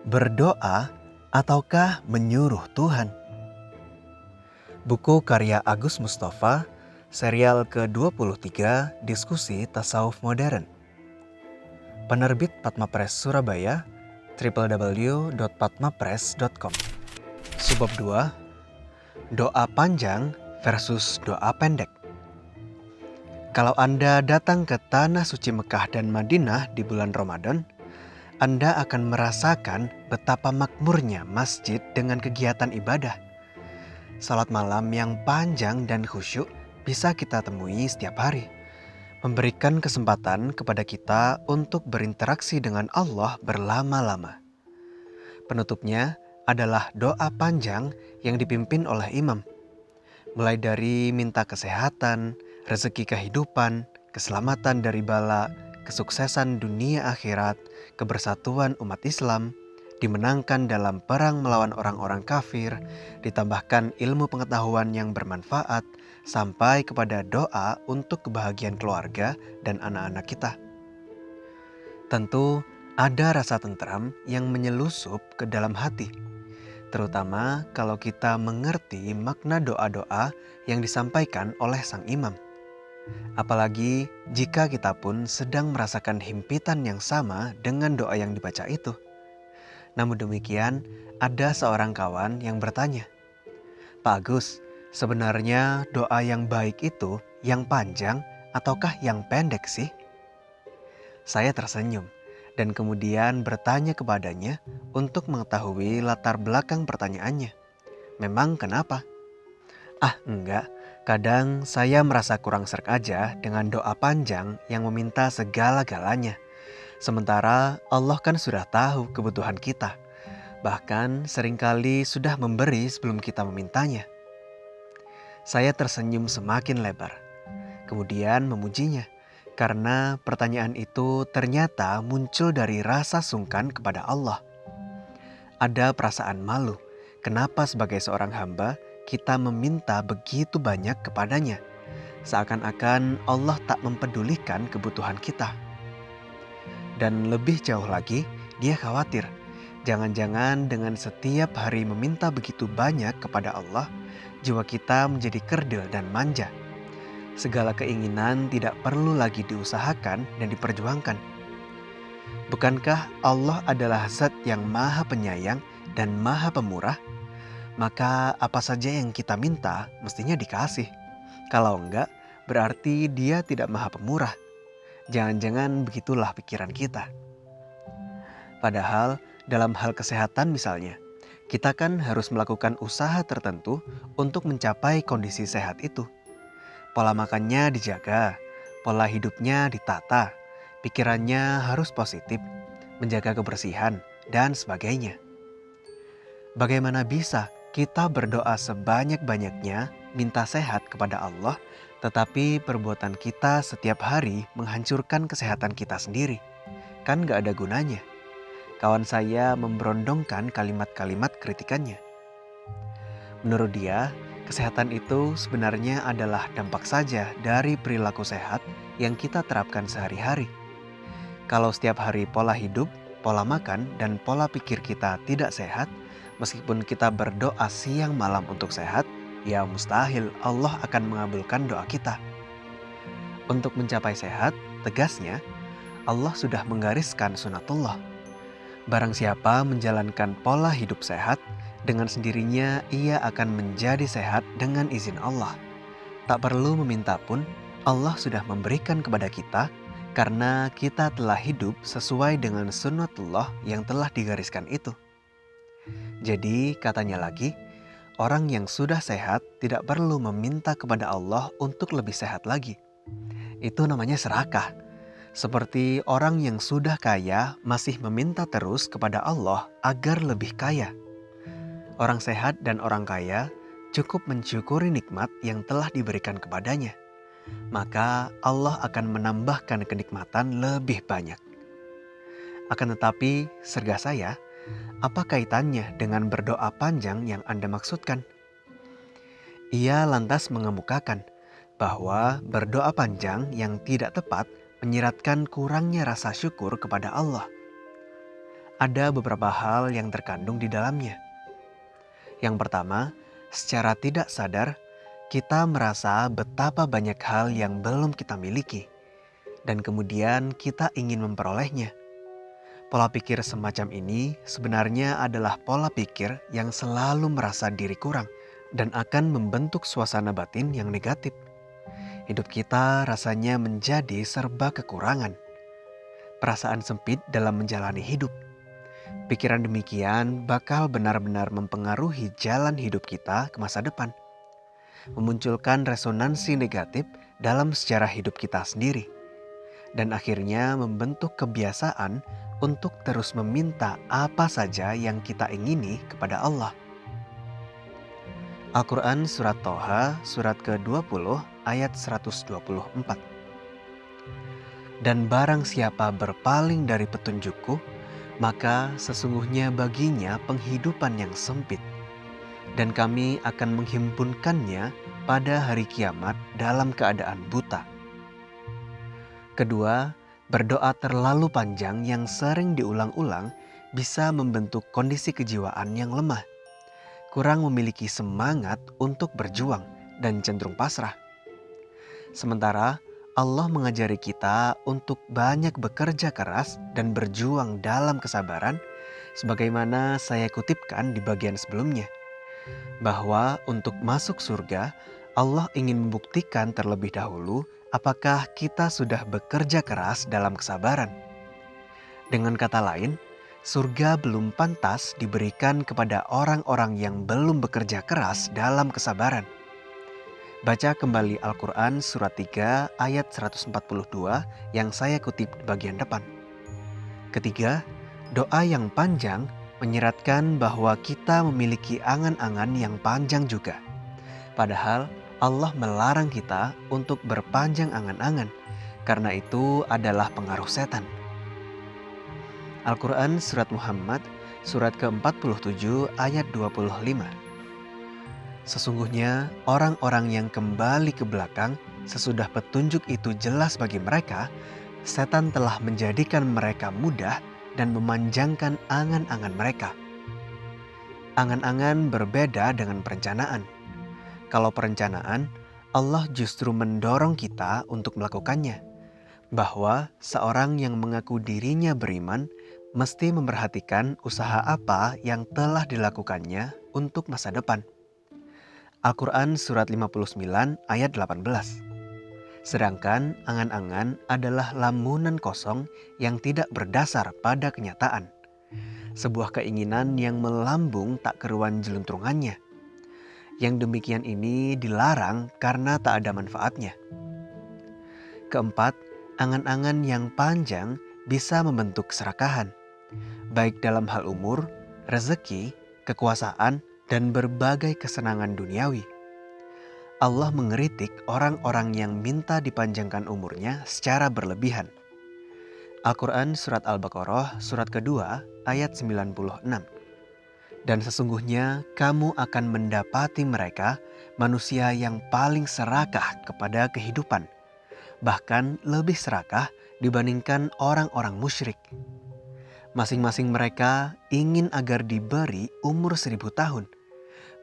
Berdoa ataukah menyuruh Tuhan? Buku karya Agus Mustafa, serial ke-23 Diskusi Tasawuf Modern. Penerbit Padma Press Surabaya, www.padmapress.com. Subbab 2, doa panjang versus doa pendek. Kalau Anda datang ke Tanah Suci Mekah dan Madinah di bulan Ramadan, Anda akan merasakan betapa makmurnya masjid dengan kegiatan ibadah. Salat malam yang panjang dan khusyuk bisa kita temui setiap hari, memberikan kesempatan kepada kita untuk berinteraksi dengan Allah berlama-lama. Penutupnya adalah doa panjang yang dipimpin oleh imam. Mulai dari minta kesehatan, rezeki kehidupan, keselamatan dari bala, kesuksesan dunia akhirat, kebersatuan umat Islam, dimenangkan dalam perang melawan orang-orang kafir, ditambahkan ilmu pengetahuan yang bermanfaat, sampai kepada doa untuk kebahagiaan keluarga dan anak-anak kita. Tentu ada rasa tentram yang menyelusup ke dalam hati, terutama kalau kita mengerti makna doa-doa yang disampaikan oleh sang imam. Apalagi jika kita pun sedang merasakan himpitan yang sama dengan doa yang dibaca itu. Namun demikian, ada seorang kawan yang bertanya, "Pak Agus, sebenarnya doa yang baik itu yang panjang ataukah yang pendek sih?" Saya tersenyum dan kemudian bertanya kepadanya untuk mengetahui latar belakang pertanyaannya. "Memang kenapa?" "Ah, enggak. Kadang saya merasa kurang sreg aja dengan doa panjang yang meminta segala-galanya. Sementara Allah kan sudah tahu kebutuhan kita. Bahkan seringkali sudah memberi sebelum kita memintanya." Saya tersenyum semakin lebar. Kemudian memujinya, karena pertanyaan itu ternyata muncul dari rasa sungkan kepada Allah. Ada perasaan malu, kenapa sebagai seorang hamba kita meminta begitu banyak kepadanya, seakan-akan Allah tak mempedulikan kebutuhan kita. Dan lebih jauh lagi, dia khawatir, jangan-jangan dengan setiap hari meminta begitu banyak kepada Allah, jiwa kita menjadi kerdil dan manja. Segala keinginan tidak perlu lagi diusahakan dan diperjuangkan. Bukankah Allah adalah zat yang maha penyayang dan maha pemurah? Maka apa saja yang kita minta mestinya dikasih. Kalau enggak, berarti dia tidak maha pemurah. Jangan-jangan begitulah pikiran kita. Padahal dalam hal kesehatan misalnya, kita kan harus melakukan usaha tertentu untuk mencapai kondisi sehat itu. Pola makannya dijaga, pola hidupnya ditata, pikirannya harus positif, menjaga kebersihan, dan sebagainya. Bagaimana bisa kita berdoa sebanyak-banyaknya, minta sehat kepada Allah, tetapi perbuatan kita setiap hari menghancurkan kesehatan kita sendiri? Kan gak ada gunanya. Kawan saya memberondongkan kalimat-kalimat kritikannya. Menurut dia, kesehatan itu sebenarnya adalah dampak saja dari perilaku sehat yang kita terapkan sehari-hari. Kalau setiap hari pola hidup, pola makan, dan pola pikir kita tidak sehat, meskipun kita berdoa siang malam untuk sehat, ya mustahil Allah akan mengabulkan doa kita. Untuk mencapai sehat, tegasnya, Allah sudah menggariskan sunatullah. Barang siapa menjalankan pola hidup sehat, dengan sendirinya ia akan menjadi sehat dengan izin Allah. Tak perlu meminta pun, Allah sudah memberikan kepada kita karena kita telah hidup sesuai dengan sunnatullah yang telah digariskan itu. Jadi katanya lagi, orang yang sudah sehat tidak perlu meminta kepada Allah untuk lebih sehat lagi. Itu namanya serakah. Seperti orang yang sudah kaya masih meminta terus kepada Allah agar lebih kaya. Orang sehat dan orang kaya cukup mensyukuri nikmat yang telah diberikan kepadanya. Maka Allah akan menambahkan kenikmatan lebih banyak. Akan tetapi, sergah saya, apa kaitannya dengan berdoa panjang yang Anda maksudkan? Ia lantas mengemukakan bahwa berdoa panjang yang tidak tepat menyiratkan kurangnya rasa syukur kepada Allah. Ada beberapa hal yang terkandung di dalamnya. Yang pertama, secara tidak sadar, kita merasa betapa banyak hal yang belum kita miliki, dan kemudian kita ingin memperolehnya. Pola pikir semacam ini sebenarnya adalah pola pikir yang selalu merasa diri kurang dan akan membentuk suasana batin yang negatif. Hidup kita rasanya menjadi serba kekurangan. Perasaan sempit dalam menjalani hidup. Pikiran demikian bakal benar-benar mempengaruhi jalan hidup kita ke masa depan. Memunculkan resonansi negatif dalam sejarah hidup kita sendiri. Dan akhirnya membentuk kebiasaan untuk terus meminta apa saja yang kita ingini kepada Allah. Al-Quran Surat Toha, surat ke-20 ayat 124. Dan barang siapa berpaling dari petunjukku, maka sesungguhnya baginya penghidupan yang sempit. Dan kami akan menghimpunkannya pada hari kiamat dalam keadaan buta. Kedua, berdoa terlalu panjang yang sering diulang-ulang bisa membentuk kondisi kejiwaan yang lemah. Kurang memiliki semangat untuk berjuang dan cenderung pasrah. Sementara Allah mengajari kita untuk banyak bekerja keras dan berjuang dalam kesabaran, sebagaimana saya kutipkan di bagian sebelumnya, bahwa untuk masuk surga, Allah ingin membuktikan terlebih dahulu apakah kita sudah bekerja keras dalam kesabaran. Dengan kata lain, surga belum pantas diberikan kepada orang-orang yang belum bekerja keras dalam kesabaran. Baca kembali Al-Quran surat 3 ayat 142 yang saya kutip di bagian depan. Ketiga, doa yang panjang menyeratkan bahwa kita memiliki angan-angan yang panjang juga. Padahal Allah melarang kita untuk berpanjang angan-angan, karena itu adalah pengaruh setan. Al-Quran Surat Muhammad, surat ke-47 ayat 25. Sesungguhnya orang-orang yang kembali ke belakang sesudah petunjuk itu jelas bagi mereka, setan telah menjadikan mereka mudah dan memanjangkan angan-angan mereka. Angan-angan berbeda dengan perencanaan. Kalau perencanaan, Allah justru mendorong kita untuk melakukannya. Bahwa seorang yang mengaku dirinya beriman mesti memperhatikan usaha apa yang telah dilakukannya untuk masa depan. Al-Quran Surat 59 ayat 18. Sedangkan angan-angan adalah lamunan kosong yang tidak berdasar pada kenyataan. Sebuah keinginan yang melambung tak keruan jeluntrungannya. Yang demikian ini dilarang karena tak ada manfaatnya. Keempat, angan-angan yang panjang bisa membentuk keserakahan, baik dalam hal umur, rezeki, kekuasaan, dan berbagai kesenangan duniawi. Allah mengeritik orang-orang yang minta dipanjangkan umurnya secara berlebihan. Al-Quran Surat Al-Baqarah surat kedua ayat 96. Dan sesungguhnya kamu akan mendapati mereka manusia yang paling serakah kepada kehidupan, bahkan lebih serakah dibandingkan orang-orang musyrik. Masing-masing mereka ingin agar diberi umur 1000 tahun,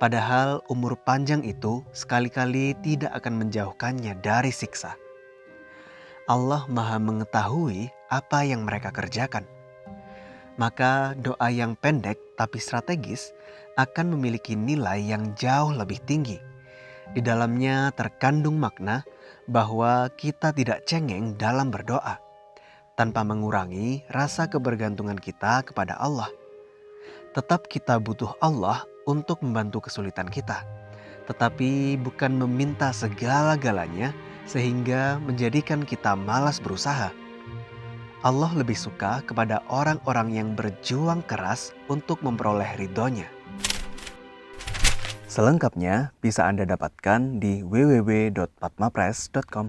padahal umur panjang itu sekali-kali tidak akan menjauhkannya dari siksa. Allah Maha mengetahui apa yang mereka kerjakan. Maka doa yang pendek tapi strategis akan memiliki nilai yang jauh lebih tinggi. Di dalamnya terkandung makna bahwa kita tidak cengeng dalam berdoa, tanpa mengurangi rasa kebergantungan kita kepada Allah. Tetap kita butuh Allah untuk membantu kesulitan kita, tetapi bukan meminta segala-galanya sehingga menjadikan kita malas berusaha. Allah lebih suka kepada orang-orang yang berjuang keras untuk memperoleh ridhonya. Selengkapnya bisa Anda dapatkan di www.padmapress.com.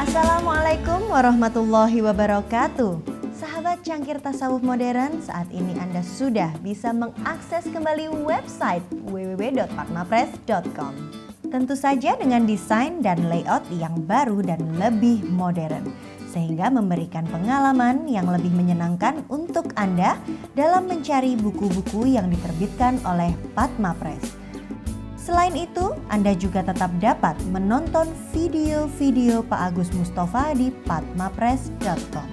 Assalamualaikum warahmatullahi wabarakatuh. Sahabat Cangkir Tasawuf Modern, saat ini Anda sudah bisa mengakses kembali website www.padmapress.com. Tentu saja dengan desain dan layout yang baru dan lebih modern. sehingga memberikan pengalaman yang lebih menyenangkan untuk Anda dalam mencari buku-buku yang diterbitkan oleh Padma Press. Selain itu, Anda juga tetap dapat menonton video-video Pak Agus Mustafa di padmapress.com.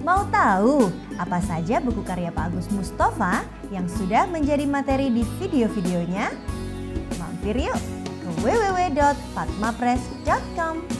Mau tahu apa saja buku karya Pak Agus Mustafa yang sudah menjadi materi di video-videonya? Mampir yuk ke www.padmapress.com.